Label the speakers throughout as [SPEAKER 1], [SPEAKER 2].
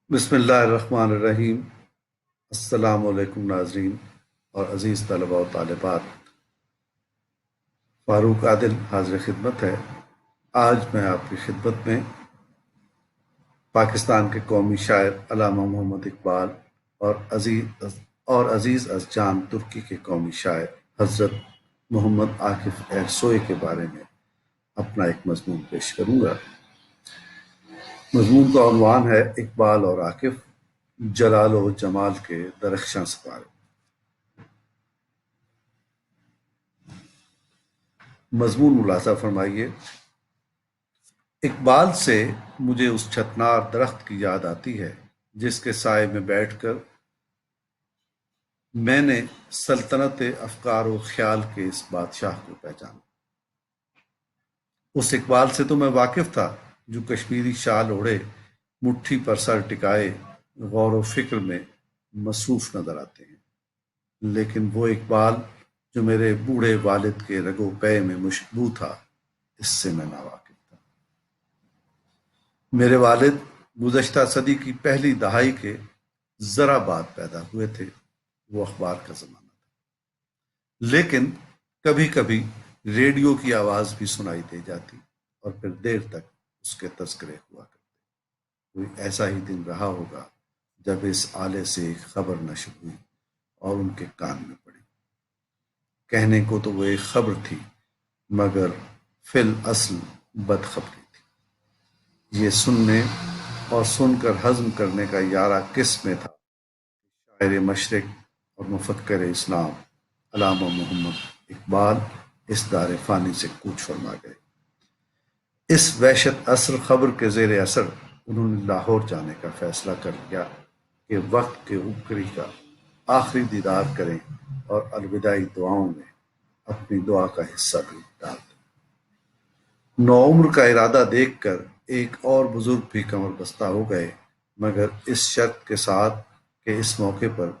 [SPEAKER 1] بسم اللہ الرحمن الرحیم۔ السلام علیکم ناظرین اور عزیز طلباء و طالبات، فاروق عادل حاضر خدمت ہے۔ آج میں آپ کی خدمت میں پاکستان کے قومی شاعر علامہ محمد اقبال اور عزیز از جان ترکی کے قومی شاعر حضرت محمد عاکف ایرسوئی کے بارے میں اپنا ایک مضمون پیش کروں گا۔ مضمون کا عنوان ہے اقبال اور عاکف، جلال و جمال کے درخشاں ستارے۔ مضمون ملاحظہ فرمائیے۔ اقبال سے مجھے اس چھتنار درخت کی یاد آتی ہے جس کے سائے میں بیٹھ کر میں نے سلطنت افکار و خیال کے اس بادشاہ کو پہچانا۔ اس اقبال سے تو میں واقف تھا جو کشمیری شال اوڑھے، مٹھی پر سر ٹکائے، غور و فکر میں مصروف نظر آتے ہیں، لیکن وہ اقبال جو میرے بوڑھے والد کے رگو پے میں مشبو تھا، اس سے میں ناواقف تھا۔ میرے والد گزشتہ صدی کی پہلی دہائی کے ذرا بعد پیدا ہوئے تھے۔ وہ اخبار کا زمانہ تھا، لیکن کبھی کبھی ریڈیو کی آواز بھی سنائی دے جاتی اور پھر دیر تک اس کے تذکرے ہوا کرتے۔ کوئی ایسا ہی دن رہا ہوگا جب اس آلے سے ایک خبر نشر ہوئی اور ان کے کان میں پڑی۔ کہنے کو تو وہ ایک خبر تھی، مگر فی الاصل بدخبری تھی۔ یہ سننے اور سن کر ہضم کرنے کا یارہ کس میں تھا کہ شاعر مشرق اور مفکر اسلام علامہ محمد اقبال اس دار فانی سے کوچ فرما گئے۔ اس وحشت اثر خبر کے زیر اثر انہوں نے لاہور جانے کا فیصلہ کر لیا کہ وقت کے اوپری کا آخری دیدار کریں اور الوداعی دعاؤں میں اپنی دعا کا حصہ بھی ڈال دیں۔ نوعمر کا ارادہ دیکھ کر ایک اور بزرگ بھی کمر بستہ ہو گئے، مگر اس شرط کے ساتھ کہ اس موقع پر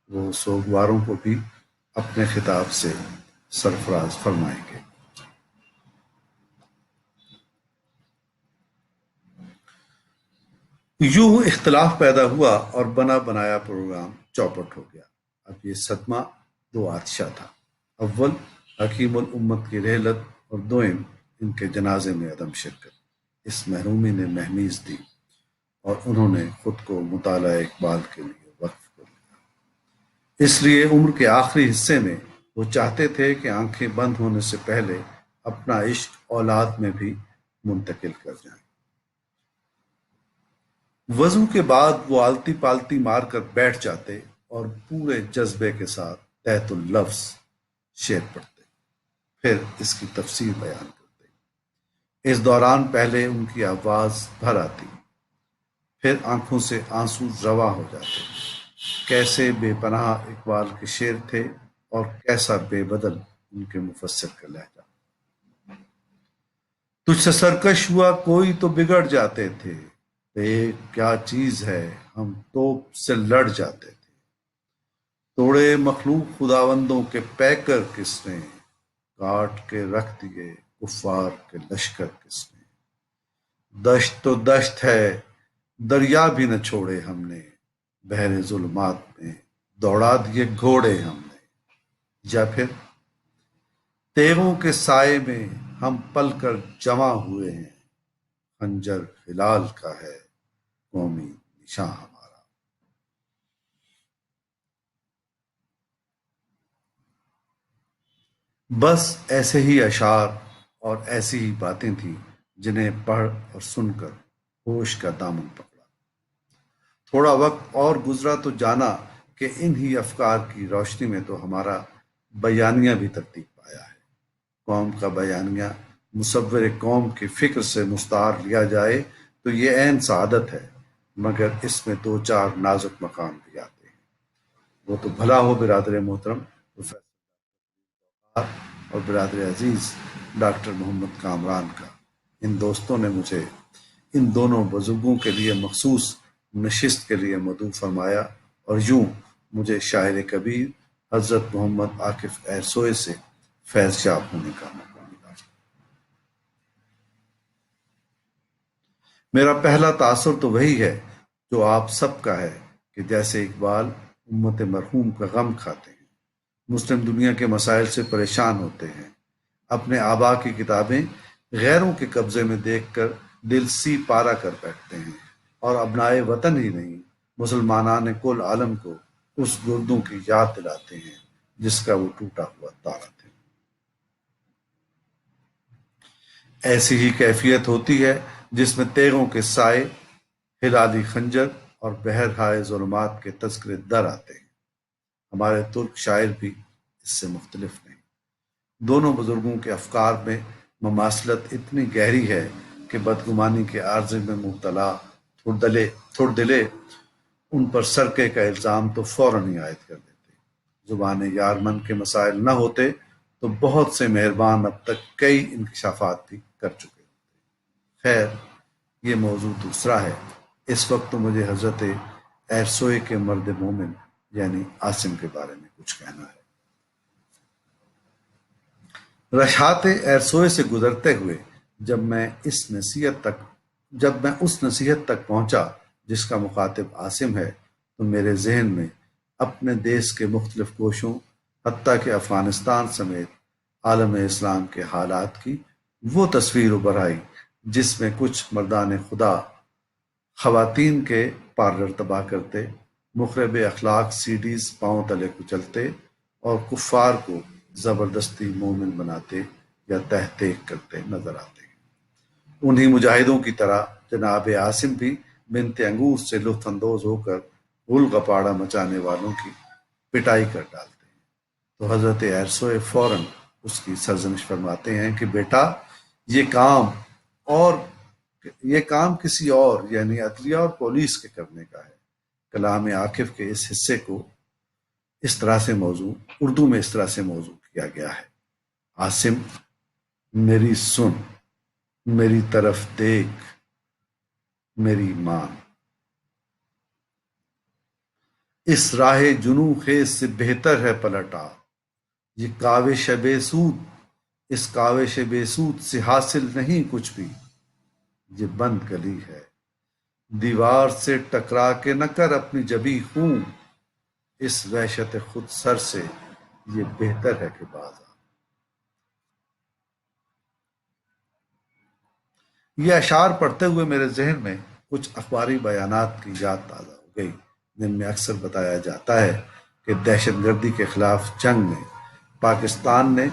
[SPEAKER 1] وہ سوگواروں کو بھی اپنے خطاب سے سرفراز فرمائیں گے۔ یوں اختلاف پیدا ہوا اور بنا بنایا پروگرام چوپٹ ہو گیا۔ اب یہ صدمہ دو آتشا تھا، اول حکیم الامت کی رحلت اور دوئم ان کے جنازے میں عدم شرکت۔ اس محرومی نے مہمیز دی اور انہوں نے خود کو مطالعہ اقبال کے لیے وقف کر لیا۔ اس لیے عمر کے آخری حصے میں وہ چاہتے تھے کہ آنکھیں بند ہونے سے پہلے اپنا عشق اولاد میں بھی منتقل کر جائیں۔ وضو کے بعد وہ آلتی پالتی مار کر بیٹھ جاتے اور پورے جذبے کے ساتھ تحت اللفظ شعر پڑھتے، پھر اس کی تفسیر بیان کرتے۔ اس دوران پہلے ان کی آواز بھر آتی، پھر آنکھوں سے آنسو رواں ہو جاتے۔ کیسے بے پناہ اقبال کے شعر تھے اور کیسا بے بدل ان کے مفسر کا لہجہ۔ تجھ سے سرکش ہوا کوئی تو بگڑ جاتے تھے، ایک کیا چیز ہے ہم توپ سے لڑ جاتے تھے۔ توڑے مخلوق خداوندوں کے پیکر کس نے، کاٹ کے رکھ دیے کفار کے لشکر کس نے۔ دشت تو دشت ہے دریا بھی نہ چھوڑے ہم نے، بحر ظلمات میں دوڑا دیے گھوڑے ہم نے۔ یا پھر تیغوں کے سائے میں ہم پل کر جمع ہوئے ہیں، خنجر ہلال کا ہے قومی نشاں ہمارا۔ بس ایسے ہی اشعار اور ایسی ہی باتیں تھیں جنہیں پڑھ اور سن کر ہوش کا دامن پکڑا۔ تھوڑا وقت اور گزرا تو جانا کہ انہی افکار کی روشنی میں تو ہمارا بیانیہ بھی ترتیب پایا ہے۔ قوم کا بیانیہ مصور قوم کی فکر سے مستعار لیا جائے تو یہ عین سعادت ہے، مگر اس میں دو چار نازک مقام بھی آتے ہیں۔ وہ تو بھلا ہو برادر محترم پروفیسر اور برادر عزیز ڈاکٹر محمد کامران کا۔ ان دوستوں نے مجھے ان دونوں بزرگوں کے لیے مخصوص نشست کے لیے مدعو فرمایا اور یوں مجھے شاعر کبیر حضرت محمد عاکف ایرسوئی سے فیض یاب ہونے کا موقع ملا۔ میرا پہلا تاثر تو وہی ہے جو آپ سب کا ہے کہ جیسے اقبال امت مرحوم کا غم کھاتے ہیں، مسلم دنیا کے مسائل سے پریشان ہوتے ہیں، اپنے آبا کی کتابیں غیروں کے قبضے میں دیکھ کر دل سی پارا کر بیٹھتے ہیں، اور ابنائے وطن ہی نہیں مسلمانان کل عالم کو اس گردوں کی یاد دلاتے ہیں جس کا وہ ٹوٹا ہوا تارا تھے۔ ایسی ہی کیفیت ہوتی ہے جس میں تیغوں کے سائے، ہلالی خنجر اور بہر ہائے ظلمات کے تذکرے در آتے ہیں۔ ہمارے ترک شاعر بھی اس سے مختلف نہیں۔ دونوں بزرگوں کے افکار میں مماثلت اتنی گہری ہے کہ بدگمانی کے عارضے میں مبتلا تھوڑدلے ان پر سرقے کا الزام تو فوراً ہی عائد کر دیتے۔ زبان یارمن کے مسائل نہ ہوتے تو بہت سے مہربان اب تک کئی انکشافات بھی کر چکے ہوتے۔ خیر، یہ موضوع دوسرا ہے۔ اس وقت تو مجھے حضرت ایرسوئے کے مرد مومن یعنی عاصم کے بارے میں کچھ کہنا ہے۔ رشحات ایرسوئے سے گزرتے ہوئے جب میں اس نصیحت تک پہنچا جس کا مخاطب عاصم ہے، تو میرے ذہن میں اپنے دیس کے مختلف گوشوں حتیٰ کہ افغانستان سمیت عالم اسلام کے حالات کی وہ تصویر ابھر آئی جس میں کچھ مردان خدا خواتین کے پارلر تباہ کرتے، مخرب اخلاق سی ڈیز پاؤں تلے کچلتے اور کفار کو زبردستی مومن بناتے یا تحقیق کرتے نظر آتے ہیں۔ انہی مجاہدوں کی طرح جناب عاصم بھی بنت انگور سے لطف اندوز ہو کر غل غپاڑہ مچانے والوں کی پٹائی کر ڈالتے ہیں، تو حضرت ایرسوئے فوراً اس کی سرزنش فرماتے ہیں کہ بیٹا، یہ کام کسی اور یعنی عدلیہ اور پولیس کے کرنے کا ہے۔ کلام عاکف کے اس حصے کو اردو میں اس طرح سے موضوع کیا گیا ہے: عاصم، میری سن، میری طرف دیکھ، میری مان، اس راہ جنوں خیز سے بہتر ہے پلٹا، یہ کاوش بے سود، اس کاوش بے سود سے حاصل نہیں کچھ بھی، یہ بند گلی ہے، دیوار سے ٹکرا کے نہ کر اپنی جبی خون، اس وحشت خود سر سے یہ بہتر ہے کہ باز آ۔ یہ اشعار پڑھتے ہوئے میرے ذہن میں کچھ اخباری بیانات کی یاد تازہ ہو گئی، جن میں اکثر بتایا جاتا ہے کہ دہشت گردی کے خلاف جنگ میں پاکستان نے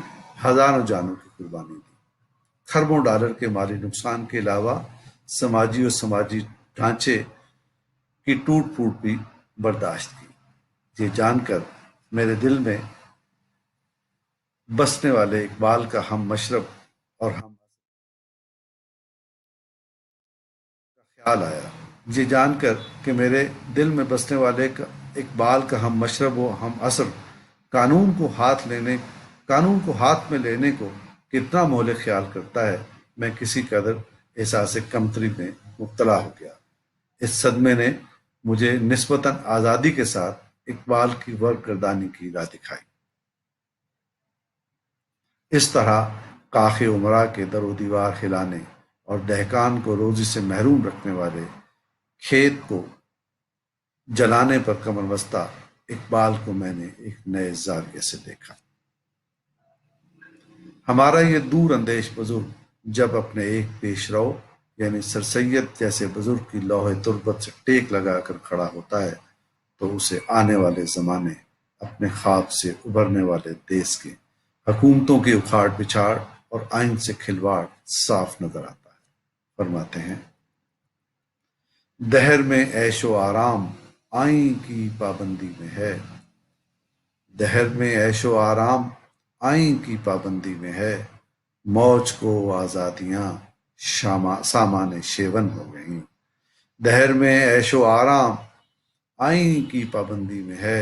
[SPEAKER 1] ہزاروں جانوں کی قربانی دی، کھربوں ڈالر کے مالی نقصان کے علاوہ سماجی ڈھانچے کی ٹوٹ پھوٹ بھی برداشت کی۔ یہ جان کر میرے دل میں بسنے والے اقبال کا ہم مشرب اور ہم خیال آیا۔ یہ جان کر کہ میرے دل میں بسنے والے اقبال کا ہم مشرب و ہم عصر قانون کو ہاتھ میں لینے کو کتنا مہلک خیال کرتا ہے، میں کسی قدر احساس کمتری میں مبتلا ہو گیا۔ اس صدمے نے مجھے نسبتاً آزادی کے ساتھ اقبال کی ورق گردانی کی راہ دکھائی۔ اس طرح کاخ امراء کے در و دیوار ہلانے اور دہقان کو روزی سے محروم رکھنے والے کھیت کو جلانے پر کمر بستہ اقبال کو میں نے ایک نئے زاویے سے دیکھا۔ ہمارا یہ دور اندیش بزرگ جب اپنے ایک پیش رو یعنی سر سید جیسے بزرگ کی لوح تربت سے ٹیک لگا کر کھڑا ہوتا ہے تو اسے آنے والے زمانے، اپنے خواب سے ابھرنے والے دیس کے حکومتوں کی اکھاڑ پچھاڑ اور آئین سے کھلواڑ صاف نظر آتا ہے۔ فرماتے ہیں: دہر میں عیش و آرام آئین کی پابندی میں ہے، دہر میں عیش و آرام آئین کی پابندی میں ہے، موج کو آزادیاں سامان شیون ہو گئیں۔ دہر میں عیش و آرام آئین کی پابندی میں ہے،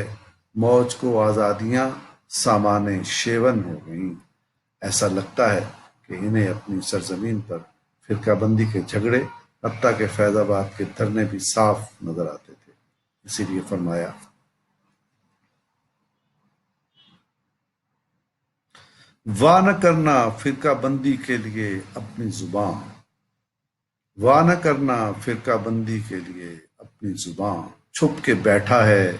[SPEAKER 1] موج کو آزادیاں سامان شیون ہو گئیں۔ ایسا لگتا ہے کہ انہیں اپنی سرزمین پر فرقہ بندی کے جھگڑے حتیٰ کہ فیض آباد کے دھرنے بھی صاف نظر آتے تھے۔ اسی لیے فرمایا: واہ نہ کرنا فرقہ بندی کے لیے اپنی زبان، واہ نہ کرنا فرقہ بندی کے لیے اپنی زباں، چھپ کے بیٹھا ہے،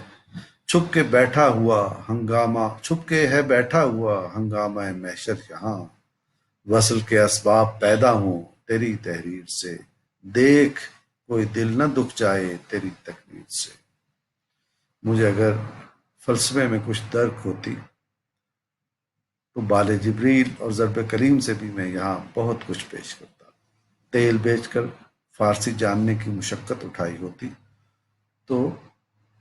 [SPEAKER 1] چھپ کے بیٹھا ہوا ہنگامہ، چھپ کے ہے بیٹھا ہوا ہنگامہ محشر یہاں، وصل کے اسباب پیدا ہوں تیری تحریر سے، دیکھ کوئی دل نہ دکھ جائے تیری تقریر سے۔ مجھے اگر فلسفے میں کچھ درک ہوتی تو بال جبریل اور ضرب کریم سے بھی میں یہاں بہت کچھ پیش کرتا۔ تیل بیچ کر فارسی جاننے کی مشقت اٹھائی ہوتی تو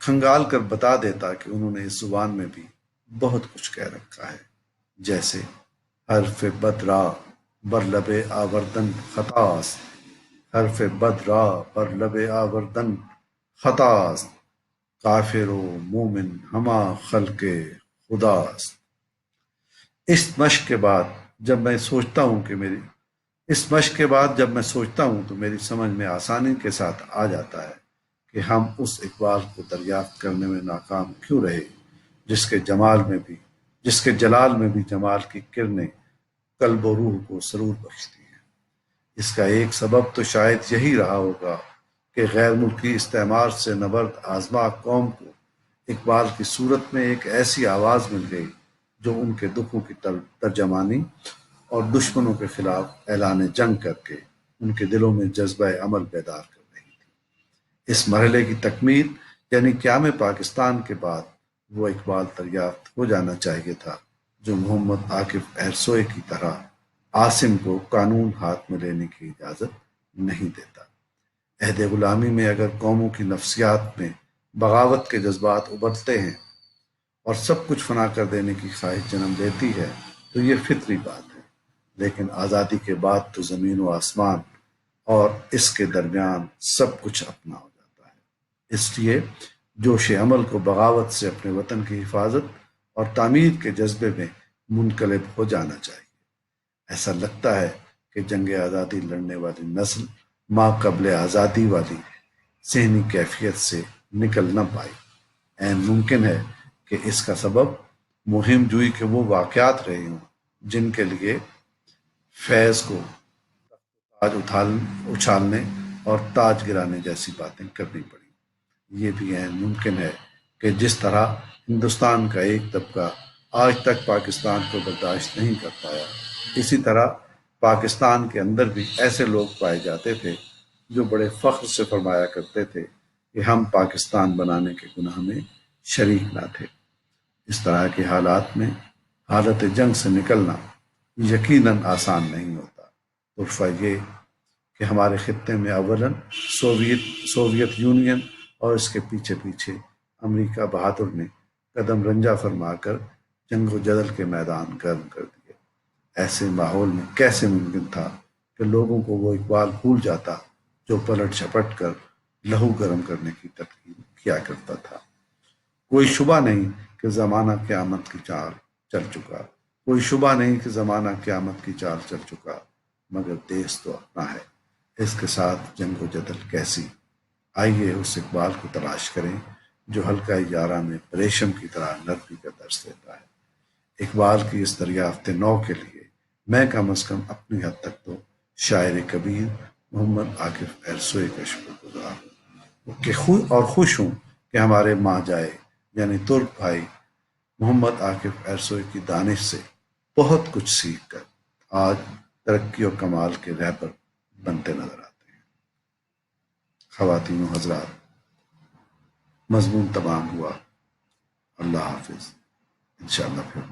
[SPEAKER 1] کھنگال کر بتا دیتا کہ انہوں نے اس زبان میں بھی بہت کچھ کہہ رکھا ہے، جیسے حرف بد را بر لب آوردن خطاست، حرف بد را بر لب آوردن خطاست، کافر و مومن ہما خلق خداست۔ اس مشق کے بعد جب میں سوچتا ہوں کہ میری سمجھ میں آسانی کے ساتھ آ جاتا ہے کہ ہم اس اقبال کو دریافت کرنے میں ناکام کیوں رہے جس کے جلال میں بھی جمال کی کرنیں قلب و روح کو سرور بخشتی ہیں۔ اس کا ایک سبب تو شاید یہی رہا ہوگا کہ غیر ملکی استعمار سے نبرد آزما قوم کو اقبال کی صورت میں ایک ایسی آواز مل گئی جو ان کے دکھوں کی ترجمانی اور دشمنوں کے خلاف اعلان جنگ کر کے ان کے دلوں میں جذبہ عمل بیدار کر رہی تھی۔ اس مرحلے کی تکمیل یعنی قیام پاکستان کے بعد وہ اقبال دریافت ہو جانا چاہیے تھا جو محمد عاکف اہرسوئی کی طرح عاصم کو قانون ہاتھ میں لینے کی اجازت نہیں دیتا۔ عہد غلامی میں اگر قوموں کی نفسیات میں بغاوت کے جذبات ابلتے ہیں اور سب کچھ فنا کر دینے کی خواہش جنم لیتی ہے تو یہ فطری بات ہے، لیکن آزادی کے بعد تو زمین و آسمان اور اس کے درمیان سب کچھ اپنا ہو جاتا ہے۔ اس لیے جوش عمل کو بغاوت سے اپنے وطن کی حفاظت اور تعمیر کے جذبے میں منقلب ہو جانا چاہیے۔ ایسا لگتا ہے کہ جنگ آزادی لڑنے والی نسل ماں قبل آزادی والی ذہنی کیفیت سے نکل نہ پائی۔ عین ممکن ہے کہ اس کا سبب مہم جوئی کے وہ واقعات رہے ہوں جن کے لیے فیض کو تاج اچھالنے اور تاج گرانے جیسی باتیں کرنی پڑی۔ یہ بھی عین ممکن ہے کہ جس طرح ہندوستان کا ایک طبقہ آج تک پاکستان کو برداشت نہیں کر پایا، اسی طرح پاکستان کے اندر بھی ایسے لوگ پائے جاتے تھے جو بڑے فخر سے فرمایا کرتے تھے کہ ہم پاکستان بنانے کے گناہ میں شریک نہ تھے۔ اس طرح کے حالات میں حالت جنگ سے نکلنا یقیناً آسان نہیں ہوتا۔ طرفہ یہ کہ ہمارے خطے میں اولاً سوویت یونین اور اس کے پیچھے پیچھے امریکہ بہادر نے قدم رنجہ فرما کر جنگ و جدل کے میدان گرم کر دیے۔ ایسے ماحول میں کیسے ممکن تھا کہ لوگوں کو وہ اقبال بھول جاتا جو پلٹ جھپٹ کر لہو گرم کرنے کی ترکیب کیا کرتا تھا۔ کوئی شبہ نہیں کہ زمانہ قیامت کی چال چل چکا، کوئی شبہ نہیں کہ زمانہ قیامت کی چال چل چکا، مگر دیس تو اپنا ہے، اس کے ساتھ جنگ و جدل کیسی؟ آئیے اس اقبال کو تلاش کریں جو حلقہ یارہ میں پریشم کی طرح نرمی کا درس دیتا ہے۔ اقبال کی اس دریافت نو کے لیے میں کم از کم اپنی حد تک تو شاعر کبیر محمد عاکف اہرسوئی کا شکر گزار ہوں اور خوش ہوں کہ ہمارے ماں جائے یعنی ترک بھائی محمد عاکف اہرسوئی کی دانش سے بہت کچھ سیکھ کر آج ترقی و کمال کے رہبر بنتے نظر آتے ہیں۔ خواتین و حضرات، مضمون تمام ہوا۔ اللہ حافظ، انشاءاللہ پھر